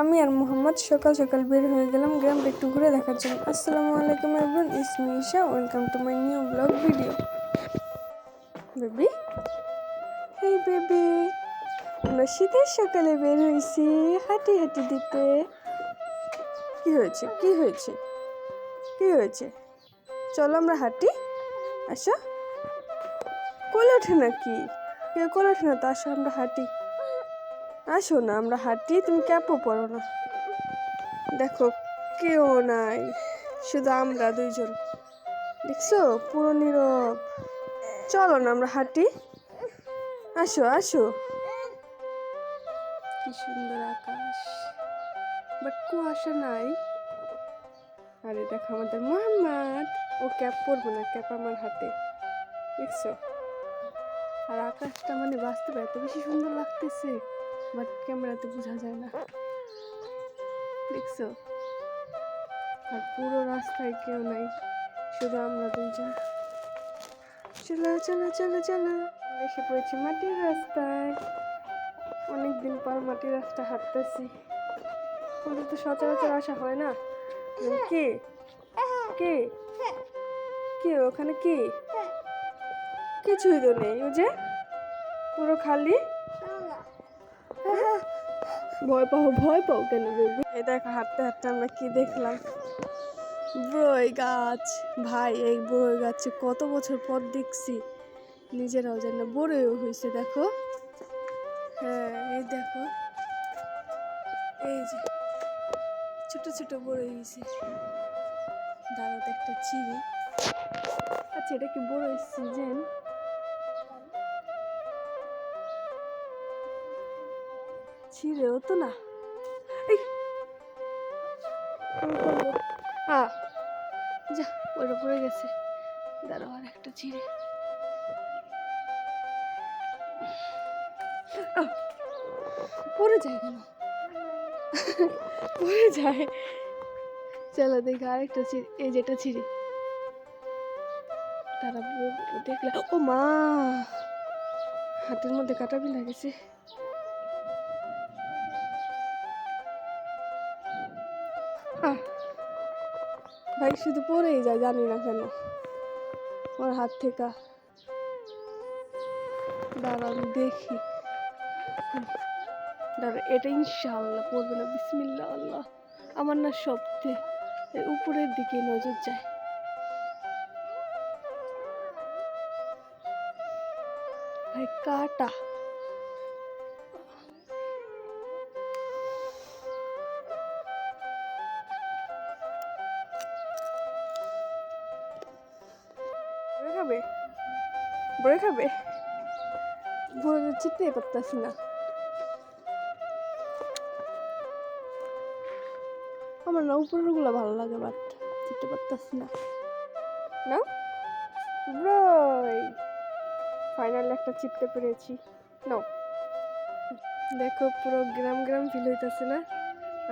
আমি আর মোহাম্মদ সকাল সকাল বের হয়ে গেলাম গ্রামটা একটু ঘুরে দেখার জন্য। আসসালামু আলাইকুম everyone, it's me Isha, welcome to my new vlog video. Baby, hey baby, আমরা শীতের সকালে বের হয়েছি হাঁটি হাঁটি দিতে। কি হয়েছে কি হয়েছে কি হয়েছে? চলো আমরা হাঁটি, আসো। কোলে ওঠে নাকি? কেউ কোলে ওঠে না তো, আসো আমরা হাঁটি। আসো না, আমরা হাঁটি, তুমি ক্যাপও পরো না। দেখো কেউ নাই, শুধু আমরা দুইজন, দেখছো পুরো নীরব। চলো না আমরা হাঁটি, আসো আসো। কি সুন্দর আকাশ, বাট কুয়াশা নাই। আরে দেখো আমাদের মোহাম্মদ, ও ক্যাপ পরবো না, ক্যাপ আমার হাতে, দেখছো? আর আকাশটা মানে বাস্তবে এত বেশি সুন্দর লাগতেছে, বাট ক্যামেরাতে বোঝা যায় না, দেখছো? আর পুরো রাস্তায় কেউ নাই, শুধু আমরা দুইজন। চলো চলো চলো চলো, এসে পড়েছি মাটির রাস্তায়। অনেকদিন পর মাটির রাস্তা হাঁটতেছি, ওদের তো সচরাচর আসা হয় না। কে কে কে ওখানে? কি কিছুই তো নেই, ও যে পুরো খালি। ভয় পাও কেন বেবি? এই দেখো হাঁটতে হাঁটতে আমরা কি দেখলাম, বড়ই গাছ। ভাই এই বড়ই গাছে কত বছর পর দেখছি, নিজেরাও জানি না বড়ইও হয়েছে। দেখো, হ্যাঁ এই দেখো, এই যে ছোট ছোট বড়ই হয়েছে। দাঁড়াতে একটা চিড়ি। আচ্ছা এটা কি বড়ই সিজন? ছিঁড়েও তো না, এই যা ওটা পড়ে গেছে। দাঁড়াও আর একটা ছিঁড়ে, পড়ে যায় কেন? পড়ে যায়। চলো দেখি আরেকটা ছিঁড়ি, এই যেটা ছিঁড়ি। তারা দেখলে, ও মা, হাতের মধ্যে কাটা বিলা গেছে। ভাই শুধু পড়েই যায়, জানি না কেন আমার হাত থেকে। দাঁড়া আমি দেখি, দাঁড়া এটা ইনশাআল্লাহ পড়বে না, বিসমিল্লাহ আল্লাহ। আমার না সবথেকে উপরের দিকে নজর যায়। ভাই কাটা, বড়ে খাবে, বড়ে খাবে, বড়ে চিনতে পারতাছি না। আমার না উপরের গুলো ভালো লাগে, বাট চিনতে পারতাছি না। না ফাইনালি একটা চিপতে পেরেছি। নাও দেখো, পুরো গ্রাম গ্রাম ফিল হইতেছে না?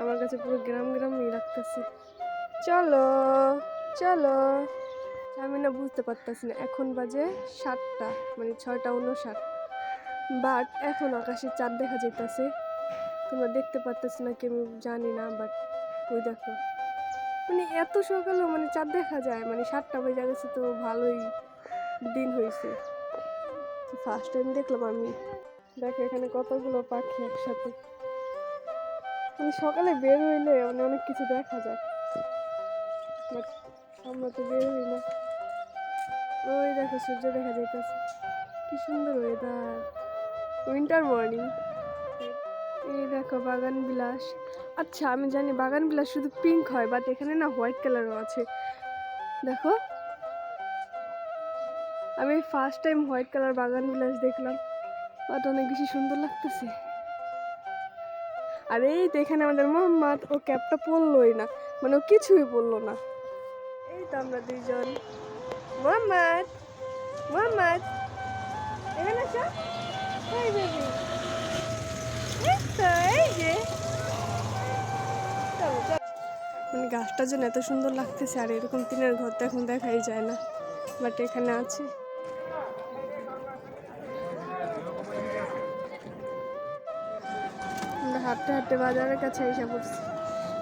আমার কাছে পুরো গ্রাম গ্রামই লাগতেছে। চলো চলো, আমি না বুঝতে পারতেছি না, এখন বাজে 7টা, মানে 6টা 59, বাট এখন আকাশে চাঁদ দেখা যাইতেছে। তোমরা দেখতে পারতেছ না কি আমি জানি না, বাট ওই দেখো, মানে এত সকালেও মানে চাঁদ দেখা যায়, মানে 7টা বেজে গেছে, তো ভালোই দিন হয়েছে। ফার্স্ট টাইম দেখলাম আমি। দেখো এখানে কতগুলো পাখি একসাথে, মানে সকালে বের হইলে মানে অনেক কিছু দেখা যায়, বাট আমরা তো বের হই না। ওই দেখো সূর্য দেখা যাইতেছে, কি সুন্দর ওয়েদার, উইন্টার মর্নিং। এই দেখো বাগান বিলাস। আচ্ছা আমি জানি বাগান বিলাস শুধু পিঙ্ক হয়, বাট এখানে না হোয়াইট কালারও আছে। দেখো আমি ফার্স্ট টাইম হোয়াইট কালার বাগান বিলাস দেখলাম, বাট অনেক বেশি সুন্দর লাগতেছে। আর এই তো এখানে আমাদের মোহাম্মদ, ও ক্যাপটা পরলোই না, মানে ও কিছুই বললো না। এই তো আমরা দুইজন। মোহাম্মদ, মোহাম্মদ এখানে আসো, এই বেবি, এই তো এই যে। মানে গাছটা যেন এত সুন্দর লাগতেছে, আর এরকম টিনের ঘর তো এখন দেখাই যায় না, বাট এখানে আছে। আমরা হাঁটতে হাঁটতে হাঁটতে বাজারের কাছে এসে পড়ছি।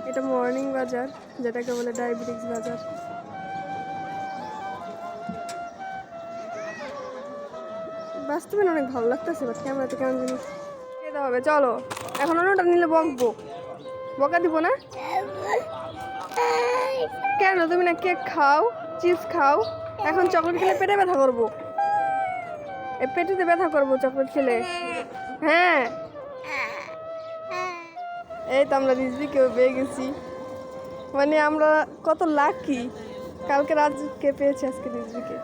এটা মর্নিং বাজার, যেটাকে বলে ডায়াবেটিক্স বাজার। বাস্তবে অনেক ভালো লাগতেছে, বাট ক্যামেরাতে কেমন জিনিস খেতে হবে। চলো, এখন অন্যটা নিলে বকবো, বকা দিব না কেন? তুমি না কেক খাও, চিপস খাও, এখন চকলেট খেলে পেটে ব্যথা করবো। এই পেটেতে ব্যথা করবো চকলেট খেলে। হ্যাঁ, এই তো আমরা রিজভিকেও পেয়ে গেছি। মানে আমরা কত লাকি, কালকে রাজকে পেয়েছি, আজকে রিজভিকে।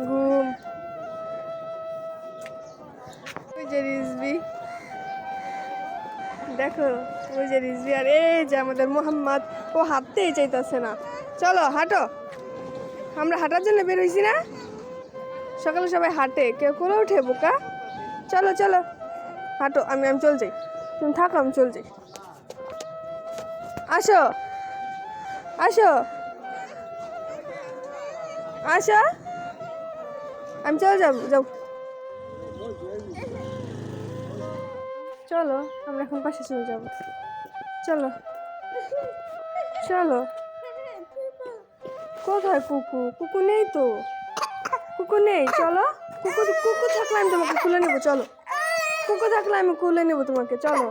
ঘুম, ওই যে রিজভি, দেখো ওই যে রিজভি, আর এই যে আমাদের মোহাম্মদ, ও হাঁটতেই চাইতেছে না। চলো হাঁটো, আমরা হাঁটার জন্য বের হয়েছি না? সকালে সবাই হাঁটে, কেউ করে উঠে বোকা। চলো চলো হাঁটো, আমি চল যাই, তুমি থাকো, আমি চল যাই। আসো আসো আসো, আমি চলে যাও যাও। চলো আমরা এখন পাশে চলে যাব। চলো চলো। কোথায় কুকু? কুকু নেই তো, কুকু নেই। চলো, কুকু কুকু থাকলে আমি তোমাকে কুলে নেবো। চলো, কুকু থাকলে আমি কুলে নেবো তোমাকে। চলো।